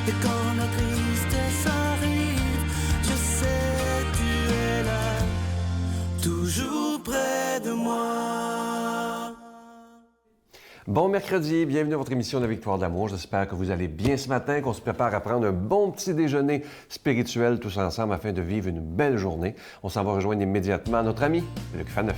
Et quand la tristesse arrive, je sais tu es là, toujours près de moi. Bon mercredi, bienvenue à votre émission de Victoire d'amour. J'espère que vous allez bien ce matin, qu'on se prépare à prendre un bon petit déjeuner spirituel tous ensemble afin de vivre une belle journée. On s'en va rejoindre immédiatement notre ami Luc Faneuf.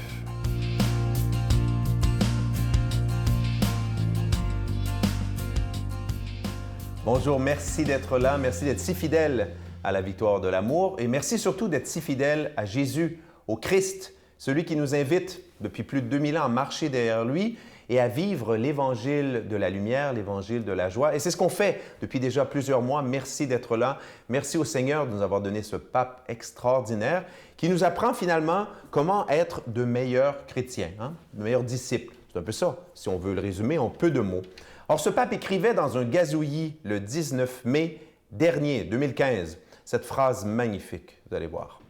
Bonjour, merci d'être là, merci d'être si fidèle à la Victoire de l'amour et merci surtout d'être si fidèle à Jésus, au Christ, celui qui nous invite depuis plus de 2000 ans à marcher derrière lui et à vivre l'Évangile de la lumière, l'Évangile de la joie. Et c'est ce qu'on fait depuis déjà plusieurs mois. Merci d'être là. Merci au Seigneur de nous avoir donné ce pape extraordinaire qui nous apprend finalement comment être de meilleurs chrétiens, de meilleurs disciples. C'est un peu ça, si on veut le résumer en peu de mots. Or, ce pape écrivait dans un gazouillis le 19 mai dernier, 2015, cette phrase magnifique, vous allez voir.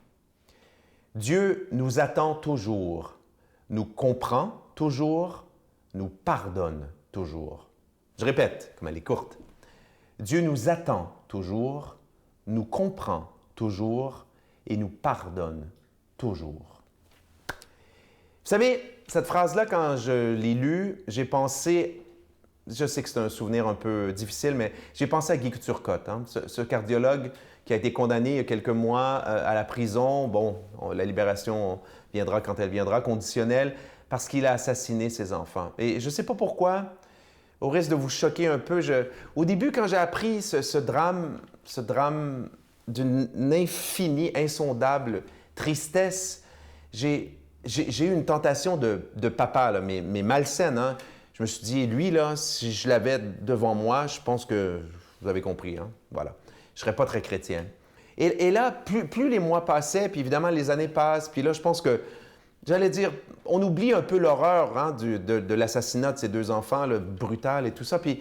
« Dieu nous attend toujours, nous comprend toujours, nous pardonne toujours. » Je répète, comme elle est courte. « Dieu nous attend toujours, nous comprend toujours et nous pardonne toujours. » Vous savez, cette phrase-là, quand je l'ai lue, j'ai pensé... Je sais que c'est un souvenir un peu difficile, mais j'ai pensé à Guy Turcotte, ce cardiologue qui a été condamné il y a quelques mois à la prison. Bon, la libération viendra quand elle viendra, conditionnelle, parce qu'il a assassiné ses enfants. Et je ne sais pas pourquoi, au risque de vous choquer un peu, au début, quand j'ai appris ce drame d'une infinie, insondable tristesse, j'ai eu une tentation de papa, là, mais malsaine, Je me suis dit, lui, là, si je l'avais devant moi, je pense que vous avez compris, voilà. Je ne serais pas très chrétien. Et là, plus les mois passaient, puis évidemment, les années passent, puis là, je pense que, j'allais dire, on oublie un peu l'horreur de l'assassinat de ces deux enfants, le brutal et tout ça. Puis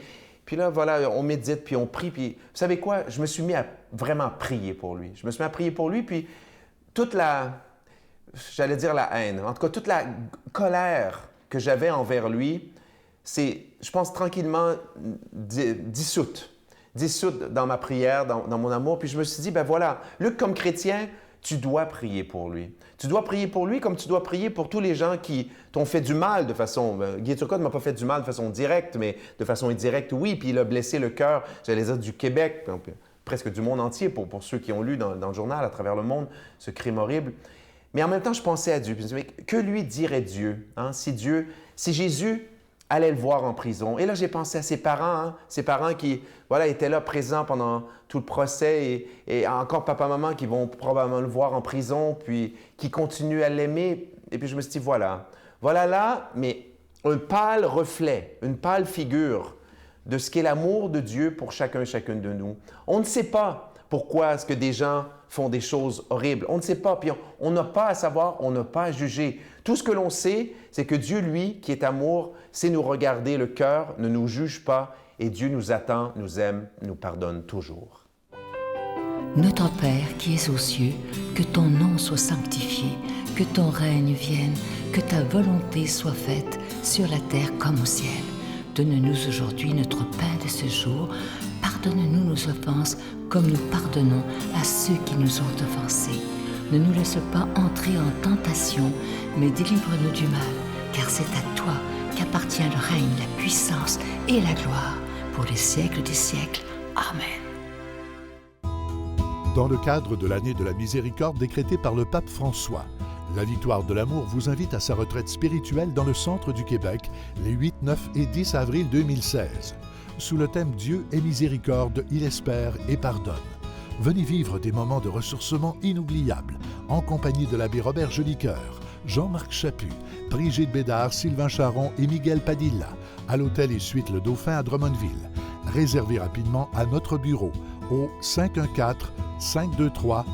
là, voilà, on médite, puis on prie, puis vous savez quoi? Je me suis mis à vraiment prier pour lui. Je me suis mis à prier pour lui, puis toute j'allais dire la haine, en tout cas, toute la colère que j'avais envers lui, c'est, je pense, tranquillement dissoute dans ma prière, dans mon amour. Puis je me suis dit, ben voilà, Luc, comme chrétien, tu dois prier pour lui. Tu dois prier pour lui comme tu dois prier pour tous les gens qui t'ont fait du mal de façon... Guy Turcotte ne m'a pas fait du mal de façon directe, mais de façon indirecte, oui. Puis il a blessé le cœur, j'allais dire, du Québec, presque du monde entier, pour ceux qui ont lu dans le journal, à travers le monde, ce crime horrible. Mais en même temps, je pensais à Dieu. Puis je me disais, que lui dirait Dieu, si Jésus allait le voir en prison. Et là, j'ai pensé à ses parents qui, voilà, étaient là présents pendant tout le procès et encore papa-maman qui vont probablement le voir en prison, puis qui continuent à l'aimer. Et puis je me suis dit, voilà là, mais un pâle reflet, une pâle figure de ce qu'est l'amour de Dieu pour chacun et chacune de nous. On ne sait pas pourquoi est-ce que des gens font des choses horribles. On ne sait pas, puis on n'a pas à savoir, on n'a pas à juger. Tout ce que l'on sait, c'est que Dieu, lui, qui est amour, sait nous regarder le cœur, ne nous juge pas, et Dieu nous attend, nous aime, nous pardonne toujours. Notre Père qui es aux cieux, que ton nom soit sanctifié, que ton règne vienne, que ta volonté soit faite sur la terre comme au ciel. Donne-nous aujourd'hui notre pain de ce jour. Pardonne-nous nos offenses comme nous pardonnons à ceux qui nous ont offensés. Ne nous laisse pas entrer en tentation, mais délivre-nous du mal, car c'est à toi qu'appartient le règne, la puissance et la gloire pour les siècles des siècles. Amen. Dans le cadre de l'année de la miséricorde décrétée par le pape François, la Victoire de l'amour vous invite à sa retraite spirituelle dans le centre du Québec les 8, 9 et 10 avril 2016. Sous le thème « Dieu est miséricorde, il espère et pardonne ». Venez vivre des moments de ressourcement inoubliables en compagnie de l'abbé Robert Jolicoeur, Jean-Marc Chaput, Brigitte Bédard, Sylvain Charon et Miguel Padilla à l'hôtel et suite Le Dauphin à Drummondville. Réservez rapidement à notre bureau au 514-523-4433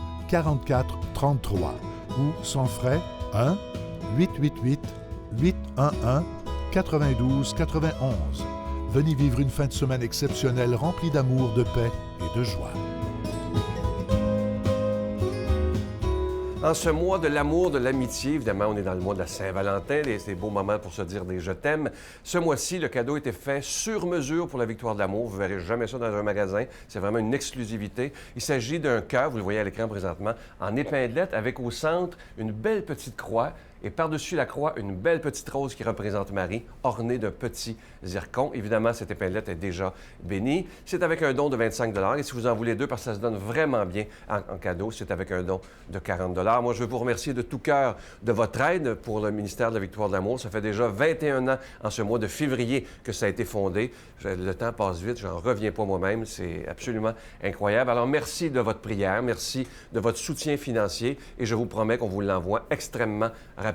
ou sans frais 1-888-811-9291. Venez vivre une fin de semaine exceptionnelle remplie d'amour, de paix et de joie. En ce mois de l'amour, de l'amitié, évidemment, on est dans le mois de la Saint-Valentin, ces beaux moments pour se dire des « je t'aime ». Ce mois-ci, le cadeau était fait sur mesure pour la victoire de l'amour. Vous ne verrez jamais ça dans un magasin. C'est vraiment une exclusivité. Il s'agit d'un cœur, vous le voyez à l'écran présentement, en épinglette, avec au centre une belle petite croix. Et par-dessus la croix, une belle petite rose qui représente Marie, ornée d'un petit zircon. Évidemment, cette épinglette est déjà bénie. C'est avec un don de 25 $. Et si vous en voulez deux, parce que ça se donne vraiment bien en cadeau, c'est avec un don de 40 $. Moi, je veux vous remercier de tout cœur de votre aide pour le ministère de la Victoire de l'amour. Ça fait déjà 21 ans, en ce mois de février, que ça a été fondé. Le temps passe vite, j'en reviens pas moi-même. C'est absolument incroyable. Alors, merci de votre prière, merci de votre soutien financier. Et je vous promets qu'on vous l'envoie extrêmement rapidement.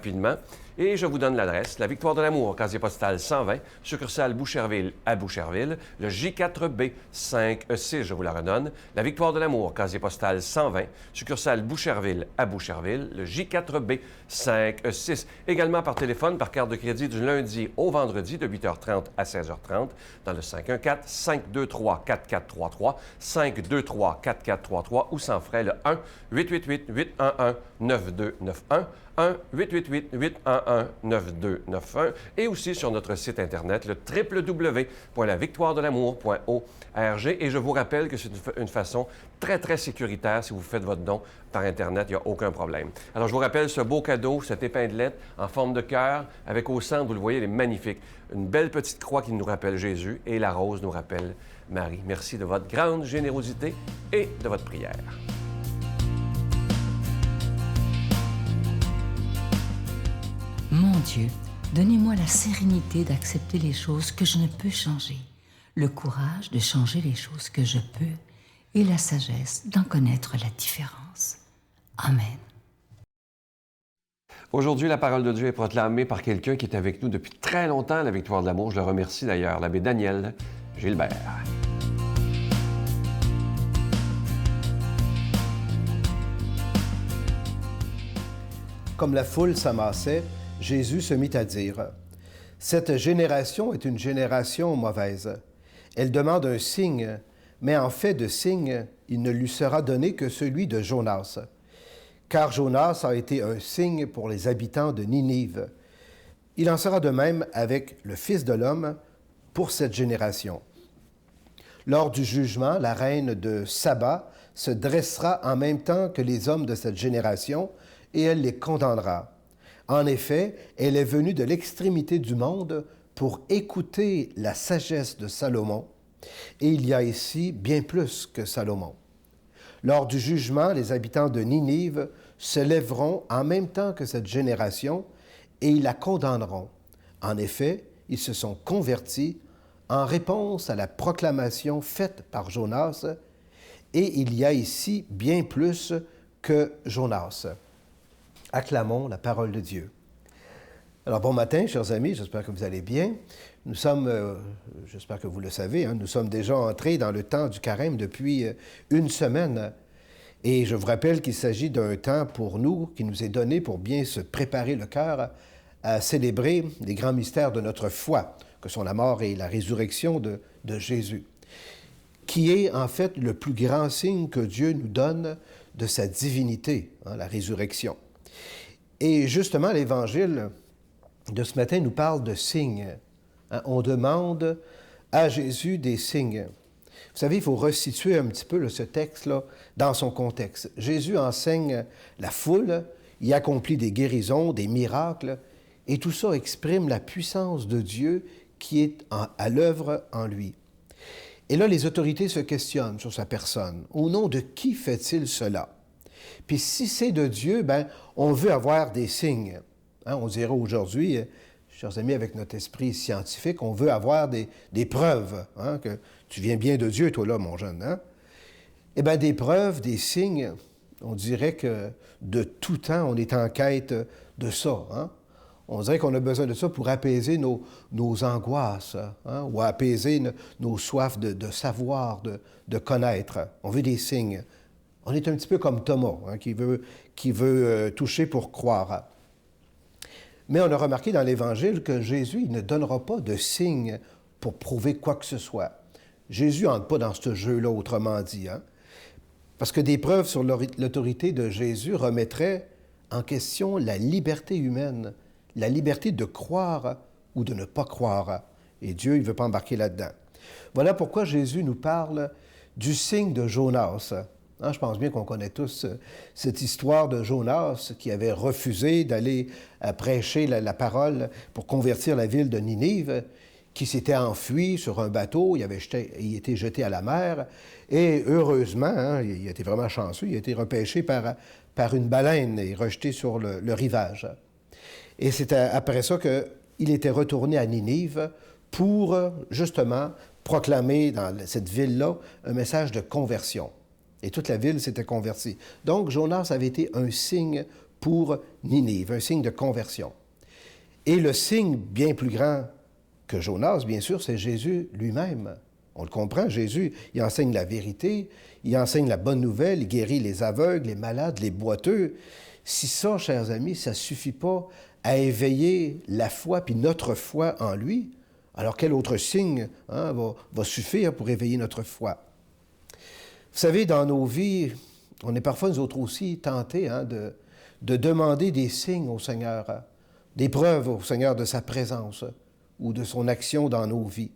Et je vous donne l'adresse. La Victoire de l'amour, casier postal 120, succursale Boucherville à Boucherville, le J4B 5E6, je vous la redonne. La Victoire de l'amour, casier postal 120, succursale Boucherville à Boucherville, le J4B 5E6. Également par téléphone, par carte de crédit du lundi au vendredi de 8h30 à 16h30 dans le 514-523-4433, 523-4433 ou sans frais le 1-888-811-9291. 1-888-811-9291 et aussi sur notre site Internet, le www.lavictoiredelamour.org. Et je vous rappelle que c'est une façon très, très sécuritaire si vous faites votre don par Internet, il n'y a aucun problème. Alors, je vous rappelle ce beau cadeau, cette épinglette en forme de cœur, avec au centre, vous le voyez, elle est magnifique. Une belle petite croix qui nous rappelle Jésus et la rose nous rappelle Marie. Merci de votre grande générosité et de votre prière. Mon Dieu, donnez-moi la sérénité d'accepter les choses que je ne peux changer, le courage de changer les choses que je peux et la sagesse d'en connaître la différence. Amen. Aujourd'hui, la parole de Dieu est proclamée par quelqu'un qui est avec nous depuis très longtemps à la Victoire de l'amour. Je le remercie d'ailleurs, l'abbé Daniel Gilbert. Comme la foule s'amassait, Jésus se mit à dire, « Cette génération est une génération mauvaise. Elle demande un signe, mais en fait de signe, il ne lui sera donné que celui de Jonas. Car Jonas a été un signe pour les habitants de Ninive. Il en sera de même avec le Fils de l'homme pour cette génération. Lors du jugement, la reine de Saba se dressera en même temps que les hommes de cette génération et elle les condamnera. En effet, elle est venue de l'extrémité du monde pour écouter la sagesse de Salomon, et il y a ici bien plus que Salomon. Lors du jugement, les habitants de Ninive se lèveront en même temps que cette génération et ils la condamneront. En effet, ils se sont convertis en réponse à la proclamation faite par Jonas, et il y a ici bien plus que Jonas. Acclamons la parole de Dieu. Alors, bon matin, chers amis, j'espère que vous allez bien. Nous sommes, j'espère que vous le savez, nous sommes déjà entrés dans le temps du carême depuis une semaine. Et je vous rappelle qu'il s'agit d'un temps pour nous, qui nous est donné pour bien se préparer le cœur à célébrer les grands mystères de notre foi, que sont la mort et la résurrection de Jésus, qui est en fait le plus grand signe que Dieu nous donne de sa divinité, la résurrection. Et justement, l'Évangile de ce matin nous parle de signes. On demande à Jésus des signes. Vous savez, il faut resituer un petit peu ce texte-là dans son contexte. Jésus enseigne la foule, il accomplit des guérisons, des miracles, et tout ça exprime la puissance de Dieu qui est à l'œuvre en lui. Et là, les autorités se questionnent sur sa personne. Au nom de qui fait-il cela? Puis si c'est de Dieu, on veut avoir des signes. On dirait aujourd'hui, chers amis, avec notre esprit scientifique, on veut avoir des preuves, que tu viens bien de Dieu, toi là, mon jeune. Eh bien, des preuves, des signes, on dirait que de tout temps, on est en quête de ça. On dirait qu'on a besoin de ça pour apaiser nos angoisses, ou apaiser nos soifs de savoir, de connaître. On veut des signes. On est un petit peu comme Thomas, qui veut toucher pour croire. Mais on a remarqué dans l'Évangile que Jésus il ne donnera pas de signe pour prouver quoi que ce soit. Jésus n'entre pas dans ce jeu-là, autrement dit. Parce que des preuves sur l'autorité de Jésus remettraient en question la liberté humaine, la liberté de croire ou de ne pas croire. Et Dieu, il ne veut pas embarquer là-dedans. Voilà pourquoi Jésus nous parle du signe de Jonas. Hein, je pense bien qu'on connaît tous cette histoire de Jonas qui avait refusé d'aller prêcher la parole pour convertir la ville de Ninive, qui s'était enfui sur un bateau, il était jeté à la mer, et heureusement, hein, il a été vraiment chanceux, il a été repêché par une baleine et rejeté sur le rivage. Et c'est après ça qu'il était retourné à Ninive pour, justement, proclamer dans cette ville-là un message de conversion. Et toute la ville s'était convertie. Donc, Jonas avait été un signe pour Ninive, un signe de conversion. Et le signe bien plus grand que Jonas, bien sûr, c'est Jésus lui-même. On le comprend, Jésus, il enseigne la vérité, il enseigne la bonne nouvelle, il guérit les aveugles, les malades, les boiteux. Si ça, chers amis, ça ne suffit pas à éveiller la foi, puis notre foi en lui, alors quel autre signe va suffire pour éveiller notre foi? Vous savez, dans nos vies, on est parfois, nous autres aussi, tentés de demander des signes au Seigneur, des preuves au Seigneur de sa présence ou de son action dans nos vies.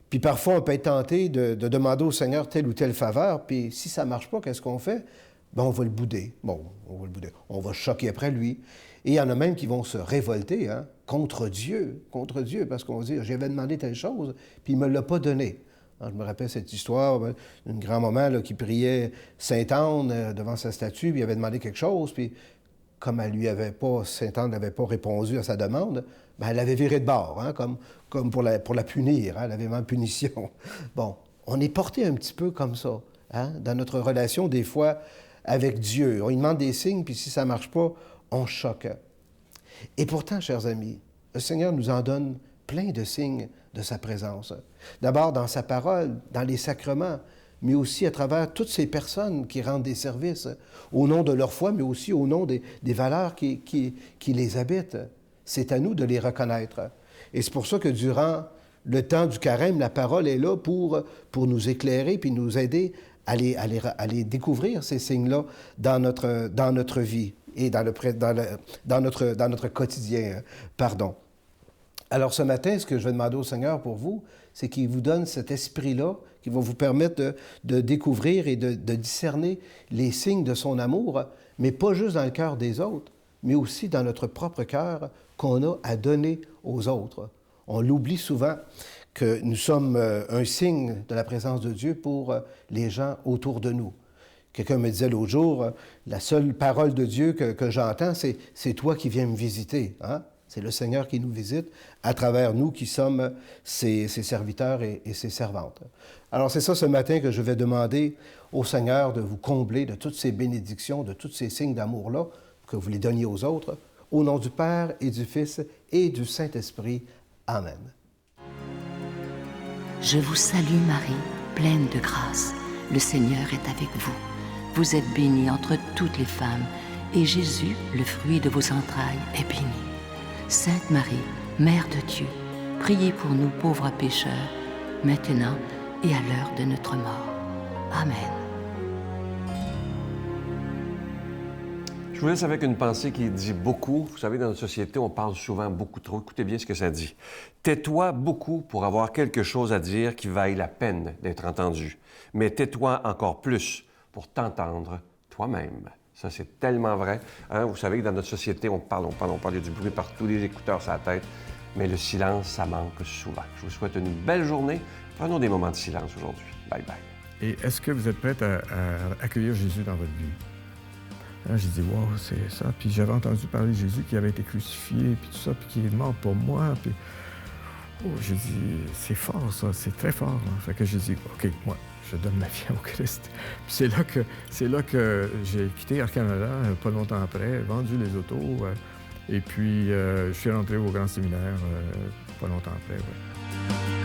Puis parfois, on peut être tenté de demander au Seigneur telle ou telle faveur, puis si ça ne marche pas, qu'est-ce qu'on fait? Bien, on va le bouder. Bon, on va le bouder. On va choquer après lui. Et il y en a même qui vont se révolter contre Dieu, parce qu'on va dire, j'avais demandé telle chose, puis il ne me l'a pas donné. Je me rappelle cette histoire d'une grand-maman qui priait Sainte-Anne devant sa statue, puis il avait demandé quelque chose, puis comme Sainte-Anne n'avait pas répondu à sa demande, bien, elle l'avait viré de bord, comme pour la punir, elle avait mis en punition. Bon, on est porté un petit peu comme ça, dans notre relation des fois avec Dieu. On lui demande des signes, puis si ça ne marche pas, on choque. Et pourtant, chers amis, le Seigneur nous en donne plein de signes de sa présence. D'abord dans sa parole, dans les sacrements, mais aussi à travers toutes ces personnes qui rendent des services au nom de leur foi, mais aussi au nom des valeurs qui les habitent. C'est à nous de les reconnaître. Et c'est pour ça que durant le temps du carême, la parole est là pour nous éclairer puis nous aider à les découvrir, ces signes-là, dans notre vie et dans notre quotidien. Alors ce matin, ce que je vais demander au Seigneur pour vous, c'est qu'il vous donne cet esprit-là qui va vous permettre de découvrir et de discerner les signes de son amour, mais pas juste dans le cœur des autres, mais aussi dans notre propre cœur qu'on a à donner aux autres. On l'oublie souvent que nous sommes un signe de la présence de Dieu pour les gens autour de nous. Quelqu'un me disait l'autre jour, la seule parole de Dieu que j'entends, c'est toi qui viens me visiter. C'est le Seigneur qui nous visite à travers nous qui sommes ses serviteurs et ses servantes. Alors c'est ça ce matin que je vais demander au Seigneur de vous combler de toutes ces bénédictions, de tous ces signes d'amour-là, que vous les donniez aux autres. Au nom du Père et du Fils et du Saint-Esprit. Amen. Je vous salue Marie, pleine de grâce. Le Seigneur est avec vous. Vous êtes bénie entre toutes les femmes, et Jésus, le fruit de vos entrailles, est béni. Sainte Marie, Mère de Dieu, priez pour nous pauvres pécheurs, maintenant et à l'heure de notre mort. Amen. Je vous laisse avec une pensée qui dit beaucoup. Vous savez, dans notre société, on parle souvent beaucoup trop. Écoutez bien ce que ça dit. Tais-toi beaucoup pour avoir quelque chose à dire qui vaille la peine d'être entendu. Mais tais-toi encore plus pour t'entendre toi-même. Ça, c'est tellement vrai. Vous savez que dans notre société, on parle, il y a du bruit partout, des écouteurs sur la tête. Mais le silence, ça manque souvent. Je vous souhaite une belle journée. Prenons des moments de silence aujourd'hui. Bye bye. Et est-ce que vous êtes prête à accueillir Jésus dans votre vie? J'ai dit, wow, c'est ça. Puis j'avais entendu parler de Jésus qui avait été crucifié, puis tout ça, puis qui est mort pour moi. Puis, j'ai dit, c'est fort, ça, c'est très fort. Hein. Fait que j'ai dit, OK, moi, je donne ma vie au Christ. Puis c'est là que j'ai quitté Air Canada, pas longtemps après, vendu les autos, et puis je suis rentré au grand séminaire pas longtemps après. Ouais.